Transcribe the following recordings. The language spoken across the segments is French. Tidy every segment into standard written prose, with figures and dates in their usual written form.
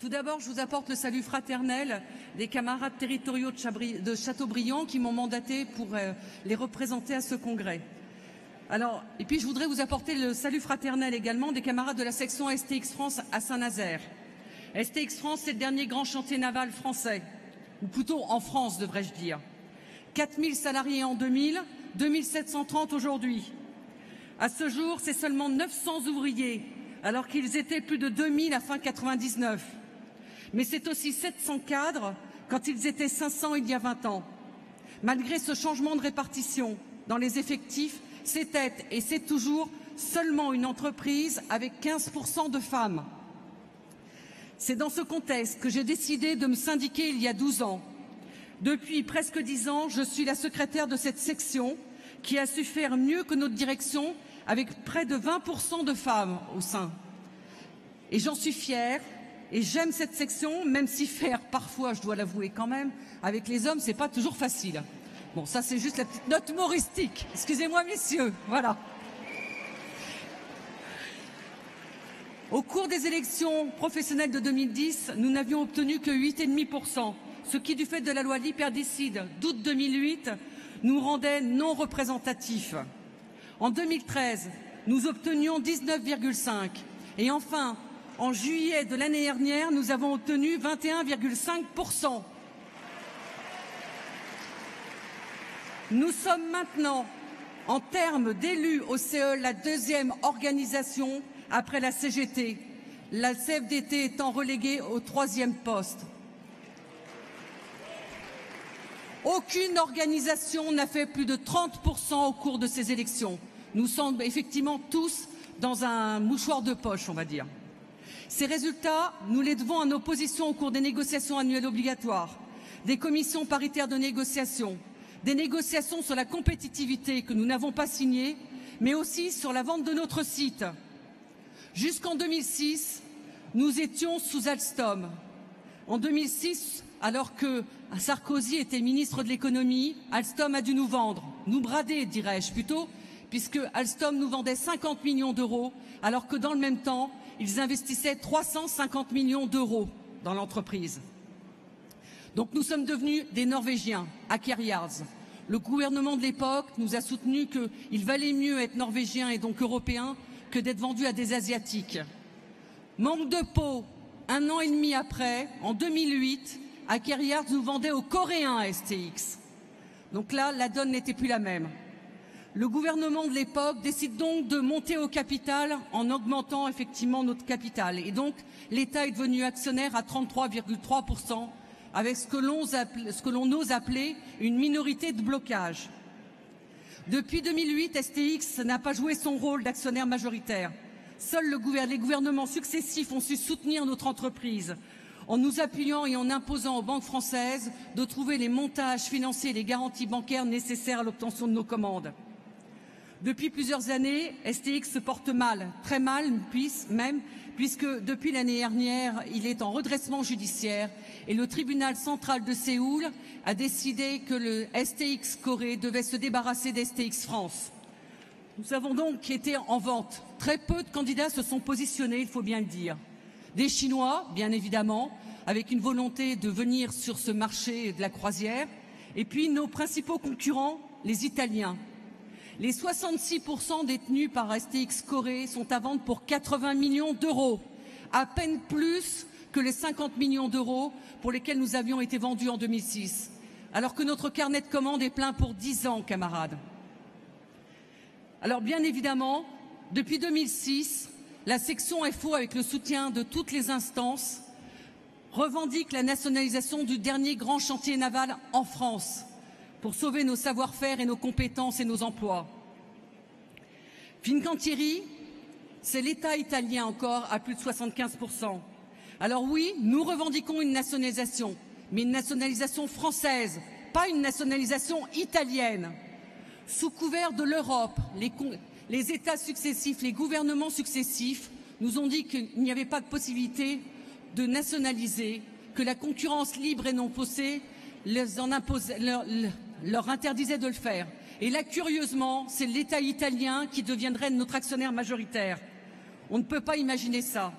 Tout d'abord, je vous apporte le salut fraternel des camarades territoriaux de Châteaubriand qui m'ont mandaté pour les représenter à ce congrès. Et puis je voudrais vous apporter le salut fraternel également des camarades de la section STX France à Saint-Nazaire. STX France, c'est le dernier grand chantier naval français, ou plutôt en France, devrais-je dire. 4000 salariés en 2000, 2730 aujourd'hui. À ce jour, c'est seulement 900 ouvriers, alors qu'ils étaient plus de 2000 à fin 99. Mais c'est aussi 700 cadres quand ils étaient 500 il y a 20 ans. Malgré ce changement de répartition dans les effectifs, c'était et c'est toujours seulement une entreprise avec 15% de femmes. C'est dans ce contexte que j'ai décidé de me syndiquer il y a 12 ans. Depuis presque 10 ans, je suis la secrétaire de cette section qui a su faire mieux que notre direction avec près de 20% de femmes au sein. Et j'en suis fière. Et j'aime cette section, même si faire parfois, je dois l'avouer quand même, avec les hommes, c'est pas toujours facile. Bon, ça c'est juste la petite note humoristique. Excusez-moi messieurs, voilà. Au cours des élections professionnelles de 2010, nous n'avions obtenu que 8,5%, ce qui, du fait de la loi Liperdicide d'août 2008, nous rendait non représentatifs. En 2013, nous obtenions 19,5%. Et enfin, en juillet de l'année dernière, nous avons obtenu 21,5%. Nous sommes maintenant, en termes d'élus au CE, la deuxième organisation après la CGT, la CFDT étant reléguée au 3e poste. Aucune organisation n'a fait plus de 30% au cours de ces élections. Nous sommes effectivement tous dans un mouchoir de poche, on va dire. Ces résultats, nous les devons à nos positions au cours des négociations annuelles obligatoires, des commissions paritaires de négociation, des négociations sur la compétitivité que nous n'avons pas signées, mais aussi sur la vente de notre site. Jusqu'en 2006, nous étions sous Alstom. En 2006, alors que Sarkozy était ministre de l'économie, Alstom a dû nous vendre, nous brader, dirais-je plutôt, puisque Alstom nous vendait 50 millions d'euros, alors que dans le même temps, ils investissaient 350 millions d'euros dans l'entreprise. Donc nous sommes devenus des Norvégiens, à Kerjars. Le gouvernement de l'époque nous a soutenu qu'il valait mieux être norvégien et donc européen que d'être vendu à des Asiatiques. Manque de peau, 1 an et demi après, en 2008, à Kerjars nous vendait aux Coréens STX. Donc là, la donne n'était plus la même. Le gouvernement de l'époque décide donc de monter au capital en augmentant effectivement notre capital. Et donc, l'État est devenu actionnaire à 33,3% avec ce que l'on ose appeler une minorité de blocage. Depuis 2008, STX n'a pas joué son rôle d'actionnaire majoritaire. Seuls les gouvernements successifs ont su soutenir notre entreprise en nous appuyant et en imposant aux banques françaises de trouver les montages financiers et les garanties bancaires nécessaires à l'obtention de nos commandes. Depuis plusieurs années, STX se porte mal, très mal puisque depuis l'année dernière, il est en redressement judiciaire et le tribunal central de Séoul a décidé que le STX Corée devait se débarrasser d'STX France. Nous avons donc été en vente. Très peu de candidats se sont positionnés, il faut bien le dire. Des Chinois, bien évidemment, avec une volonté de venir sur ce marché de la croisière, et puis nos principaux concurrents, les Italiens. Les 66% détenus par STX Corée sont à vendre pour 80 millions d'euros, à peine plus que les 50 millions d'euros pour lesquels nous avions été vendus en 2006, alors que notre carnet de commandes est plein pour 10 ans, camarades. Alors bien évidemment, depuis 2006, la section FO, avec le soutien de toutes les instances, revendique la nationalisation du dernier grand chantier naval en France, pour sauver nos savoir-faire et nos compétences et nos emplois. Fincantieri, c'est l'État italien encore à plus de 75%. Alors oui, nous revendiquons une nationalisation, mais une nationalisation française, pas une nationalisation italienne. Sous couvert de l'Europe, les États successifs, les gouvernements successifs nous ont dit qu'il n'y avait pas de possibilité de nationaliser, que la concurrence libre et non faussée leur interdisait de le faire. Et là, curieusement, c'est l'État italien qui deviendrait notre actionnaire majoritaire. On ne peut pas imaginer ça.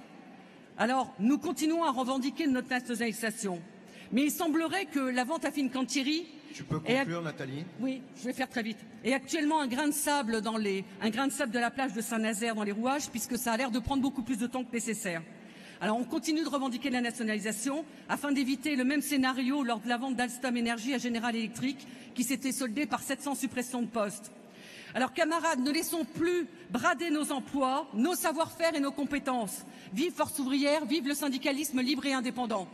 Alors, nous continuons à revendiquer notre nationalisation. Mais il semblerait que la vente à Fincantieri... Tu peux conclure, Nathalie? Oui, je vais faire très vite. Et actuellement un grain de sable de la plage de Saint-Nazaire dans les rouages, puisque ça a l'air de prendre beaucoup plus de temps que nécessaire. Alors on continue de revendiquer la nationalisation afin d'éviter le même scénario lors de la vente d'Alstom Énergie à General Electric, qui s'était soldée par 700 suppressions de postes. Alors camarades, ne laissons plus brader nos emplois, nos savoir-faire et nos compétences. Vive Force ouvrière, vive le syndicalisme libre et indépendant.